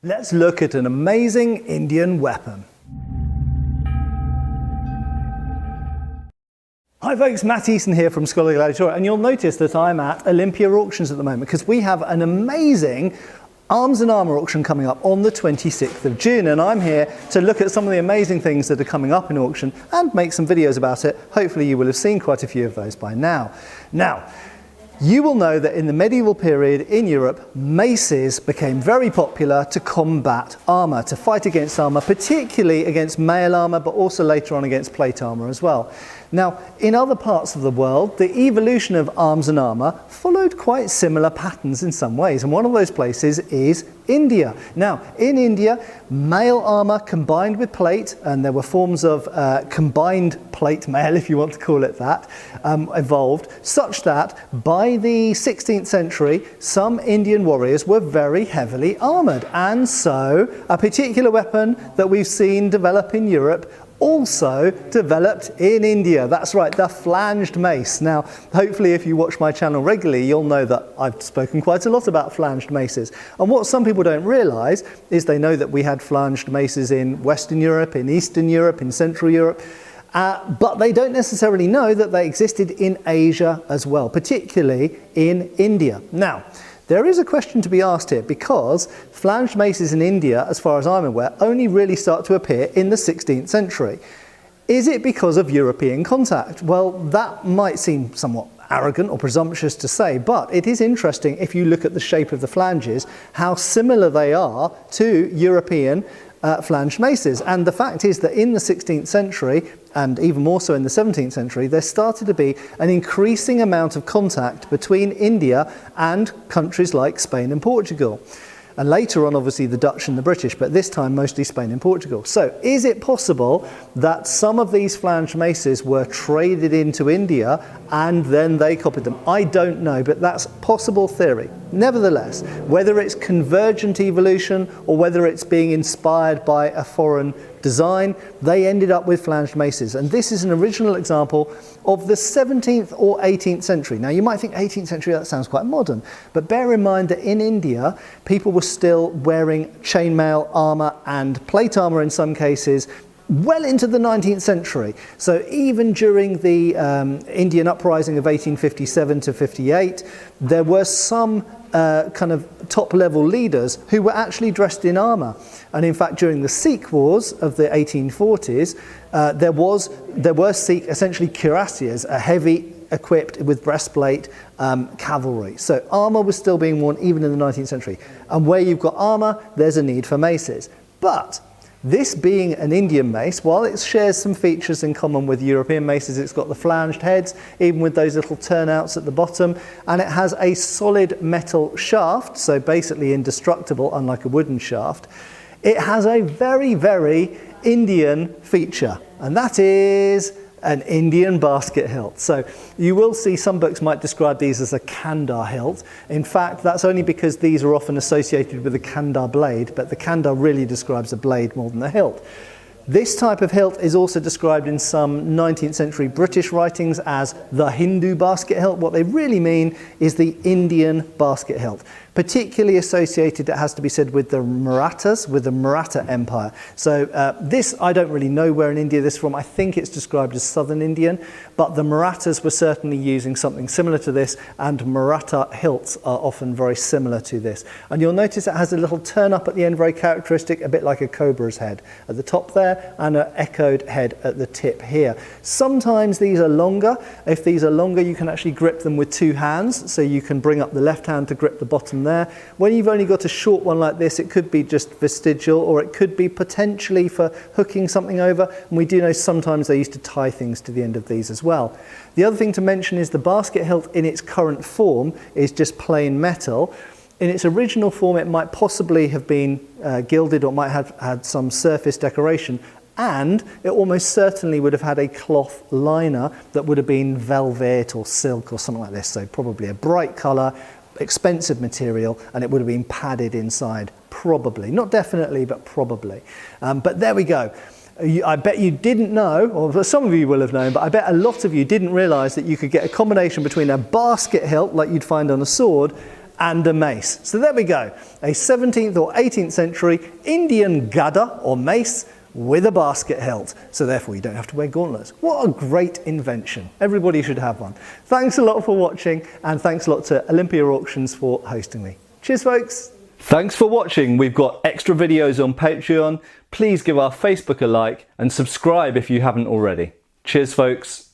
Let's look at an amazing Indian weapon. Hi folks, Matt Easton here from Schola Gladiatoria, and you'll notice that I'm at Olympia Auctions at the moment because we have an amazing arms and armour auction coming up on the 26th of June, and I'm here to look at some of the amazing things that are coming up in auction and make some videos about it. Hopefully you will have seen quite a few of those by now. You will know that in the medieval period in Europe, maces became very popular to combat armour, to fight against armour, particularly against mail armour, but also later on against plate armour as well. Now, in other parts of the world, the evolution of arms and armour followed quite similar patterns in some ways, and one of those places is India. Now, in India, mail armour combined with plate, and there were forms of combined plate mail, if you want to call it that, evolved, such that by the 16th century, some Indian warriors were very heavily armoured, and so a particular weapon that we've seen develop in Europe also developed in India. That's right, the flanged mace. Now, hopefully if you watch my channel regularly, you'll know that I've spoken quite a lot about flanged maces. And what some people don't realise is they know that we had flanged maces in Western Europe, in Eastern Europe, in Central Europe, but they don't necessarily know that they existed in Asia as well, particularly in India. Now, there is a question to be asked here because flanged maces in India, as far as I'm aware, only really start to appear in the 16th century. Is it because of European contact? Well, that might seem somewhat arrogant or presumptuous to say, but it is interesting if you look at the shape of the flanges, how similar they are to European flanged maces. And the fact is that in the 16th century, and even more so in the 17th century, there started to be an increasing amount of contact between India and countries like Spain and Portugal. And later on, obviously, the Dutch and the British, but this time mostly Spain and Portugal. So is it possible that some of these flanged maces were traded into India and then they copied them? I don't know, but that's a possible theory. Nevertheless, whether it's convergent evolution or whether it's being inspired by a foreign design, they ended up with flanged maces. And this is an original example of the 17th or 18th century. Now you might think 18th century, that sounds quite modern, but bear in mind that in India, people were still wearing chainmail armour and plate armour in some cases, well into the 19th century. So even during the Indian uprising of 1857 to 58, there were some kind of top level leaders who were actually dressed in armour. And in fact, during the Sikh wars of the 1840s, there were Sikh, essentially cuirassiers, a heavy equipped with breastplate cavalry. So armour was still being worn even in the 19th century. And where you've got armour, there's a need for maces. But this being an Indian mace, while it shares some features in common with European maces, it's got the flanged heads, even with those little turnouts at the bottom, and it has a solid metal shaft, so basically indestructible, unlike a wooden shaft. It has a very, very Indian feature, and that is an Indian basket hilt. So you will see some books might describe these as a Kandar hilt. In fact, that's only because these are often associated with a Kandar blade, but the Kandar really describes a blade more than a hilt. This type of hilt is also described in some 19th century British writings as the Hindu basket hilt. What they really mean is the Indian basket hilt, particularly associated, it has to be said, with the Marathas, with the Maratha Empire. So this, I don't really know where in India this is from. I think it's described as southern Indian, but the Marathas were certainly using something similar to this, and Maratha hilts are often very similar to this. And you'll notice it has a little turn up at the end, very characteristic, a bit like a cobra's head at the top there, and an echoed head at the tip here. Sometimes these are longer. If these are longer, you can actually grip them with two hands, so you can bring up the left hand to grip the bottom there. When you've only got a short one like this, it could be just vestigial, or it could be potentially for hooking something over, and we do know sometimes they used to tie things to the end of these as well. The other thing to mention is the basket hilt in its current form is just plain metal. In its original form, it might possibly have been gilded, or might have had some surface decoration, and it almost certainly would have had a cloth liner that would have been velvet or silk or something like this, so probably a bright colour, expensive material, and it would have been padded inside, probably. Not definitely, but probably. But there we go. I bet you didn't know, or some of you will have known, but I bet a lot of you didn't realise that you could get a combination between a basket hilt, like you'd find on a sword, and a mace. So there we go, a 17th or 18th century Indian gada or mace with a basket hilt. So therefore you don't have to wear gauntlets. What a great invention. Everybody should have one. Thanks a lot for watching, and thanks a lot to Olympia Auctions for hosting me. Cheers folks. Thanks for watching. We've got extra videos on Patreon. Please give our Facebook a like and subscribe if you haven't already. Cheers folks.